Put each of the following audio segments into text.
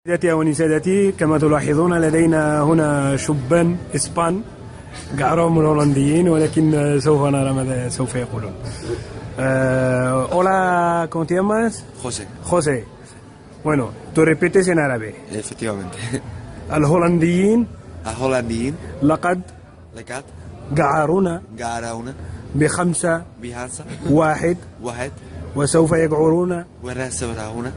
سيداتي ونسادتي، كما تلاحظون لدينا هنا شبان إسبان قعرهم الهولنديين، ولكن سوف نرى ماذا سوف يقولون. Hola, ¿cómo te llamas? José. José. Bueno, tú repites en árabe. Efectivamente. الهولنديين الهولنديين لقد لقد قعرونا قعرونا بخمسة بخمسة واحد واحد وسوف يقعرون ورسمنا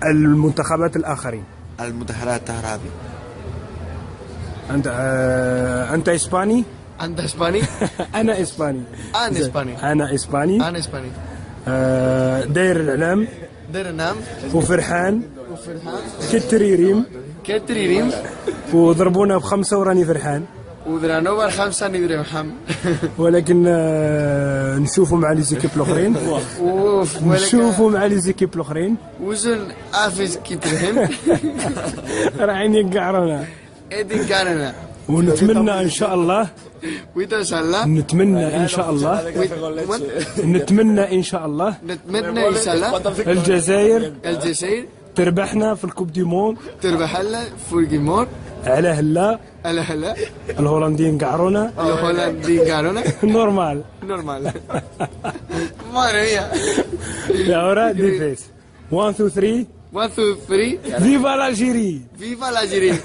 المنتخبات الآخرين. المدحرات التهرابي. أنت إسباني؟ أنت إسباني؟ أنا إسباني. أنا إسباني. أنا إسباني. أنا إسباني. داير الإعلام دير نام وفرحان وفرحان كتريريم كتريريم وضربونا بخمسة وراني فرحان، ودرانوبر خمسة ندري محمد. ولكن نشوفوا مع لي زيكيب الأخرين. نشوفوا مع لي زيكيب الأخرين وزن أفيس كترهم رايحين يقعرونا، إدين كاننا ونتمنى إن شاء الله وإذا شاء الله نتمنى إن شاء الله نتمنى إن شاء الله نتمنى إن شاء الله الجزائر الجزائر تربحنا في الكوب دي مون تربح لنا فورجيمور على هلا. على هلا الهولنديين قعرونا الهولنديين قالونا نورمال. نورمال. ماريا يا ورا دي فيس 1 2 3 1 2 3 فيفا الجيري. فيفا الجزائر.